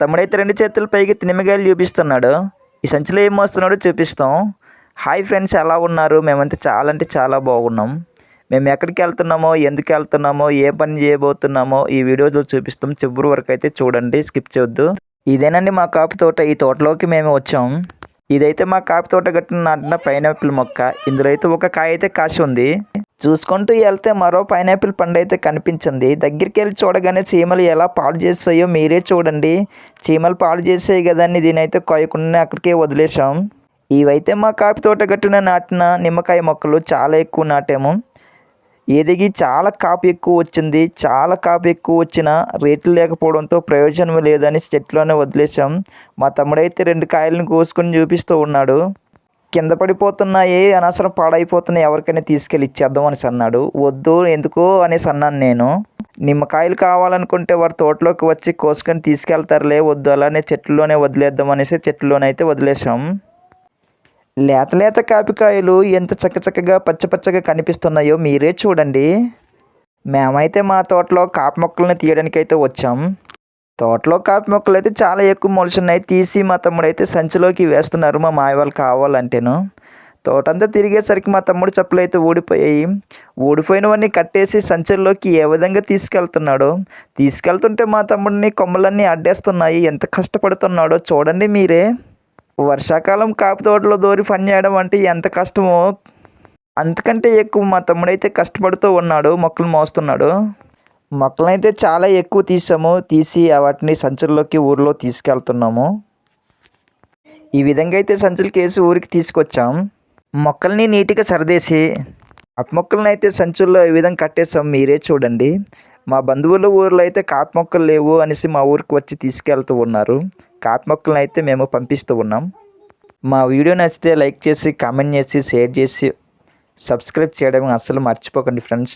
తమ్ముడైతే 2 చేతులు పైకెత్తి నిమ్మకాయలు చూపిస్తున్నాడు. ఈ సంచిలో ఏం మోస్తున్నాడో చూపిస్తాం. హాయ్ ఫ్రెండ్స్, ఎలా ఉన్నారు? మేమైతే చాలా అంటే చాలా బాగున్నాం. మేము ఎక్కడికెళ్తున్నామో, ఎందుకెళ్తున్నామో, ఏ పని చేయబోతున్నామో ఈ వీడియోలో చూపిస్తాం. చివరి వరకు అయితే చూడండి, స్కిప్ చేయొద్దు. ఇదేనండి మా కాపు తోట. ఈ తోటలోకి మేము వచ్చాం. ఇదైతే మా కాపు తోట గట్టున నాటిన పైనాపిల్ మొక్క. ఇందులో అయితే ఒక కాయ అయితే కాసి ఉంది. చూసుకుంటూ వెళ్తే మరో పైనాపిల్ పండు అయితే కనిపించింది. దగ్గరికి వెళ్ళి చూడగానే చీమలు ఎలా పాడు చేస్తాయో మీరే చూడండి. చీమలు పాడు చేసాయి కదండి, దీనైతే కోయకుండా అక్కడికే వదిలేసాం. ఇవైతే మా కాపు తోట గట్టున నాటిన నిమ్మకాయ మొక్కలు. చాలా ఎక్కువ నాటాము. ఎదిగి చాలా కాపు ఎక్కువ వచ్చింది. చాలా కాపు ఎక్కువ వచ్చిన రేట్లు లేకపోవడంతో ప్రయోజనం లేదని చెట్లోనే వదిలేసాం. మా తమ్ముడైతే 2 కాయలను కోసుకొని చూపిస్తూ ఉన్నాడు. కింద పడిపోతున్నాయి, అనవసరం పాడైపోతున్నాయి, ఎవరికైనా తీసుకెళ్ళి ఇచ్చేద్దాం అనేసి అన్నాడు. వద్దు, ఎందుకు అనేసి అన్నాను నేను. నిమ్మకాయలు కావాలనుకుంటే వారి తోటలోకి వచ్చి కోసుకొని తీసుకెళ్తారులే, వద్దు అలానే చెట్లలోనే వదిలేద్దాం అనేసి చెట్లలోనైతే వదిలేసాం. లేత లేత కాపికాయలు ఎంత చక్కచక్కగా పచ్చపచ్చగా కనిపిస్తున్నాయో మీరే చూడండి. మేమైతే మా తోటలో కాపు మొక్కలను తీయడానికైతే వచ్చాం. తోటలో కాపు మొక్కలు అయితే చాలా ఎక్కువ మొలుచున్నాయి. తీసి మా తమ్ముడైతే సంచిలోకి వేస్తున్నారు, మా మాయ వాళ్ళు కావాలంటేను. తోటంతా తిరిగేసరికి మా తమ్ముడు చెప్పులు అయితే ఊడిపోయాయి. ఊడిపోయినవన్నీ కట్టేసి సంచుల్లోకి ఏ విధంగా తీసుకెళ్తుంటే మా తమ్ముడిని కొమ్మలన్నీ అడ్డేస్తున్నాయి. ఎంత కష్టపడుతున్నాడో చూడండి మీరే. వర్షాకాలం కాపు తోటలో దూరి పని చేయడం అంటే ఎంత కష్టమో అంతకంటే ఎక్కువ మా తమ్ముడైతే కష్టపడుతూ ఉన్నాడు, మొక్కలు మోస్తున్నాడు. మొక్కలనైతే చాలా ఎక్కువ తీసి వాటిని సంచుల్లోకి ఊరిలో తీసుకెళ్తున్నాము. ఈ విధంగా అయితే సంచులకి వేసి ఊరికి తీసుకొచ్చాం. మొక్కల్ని నీట్గా సరదేసి కాపు మొక్కలను అయితే సంచుల్లో ఈ విధంగా కట్టేసాం, మీరే చూడండి. మా బంధువుల ఊర్లో అయితే కాపు మొక్కలు లేవు అనేసి మా ఊరికి వచ్చి తీసుకెళ్తూ ఉన్నారు. కాపు మొక్కలను అయితే మేము పంపిస్తూ ఉన్నాం. మా వీడియో నచ్చితే లైక్ చేసి, కామెంట్ చేసి, షేర్ చేసి, సబ్స్క్రైబ్ చేయడం అస్సలు మర్చిపోకండి ఫ్రెండ్స్.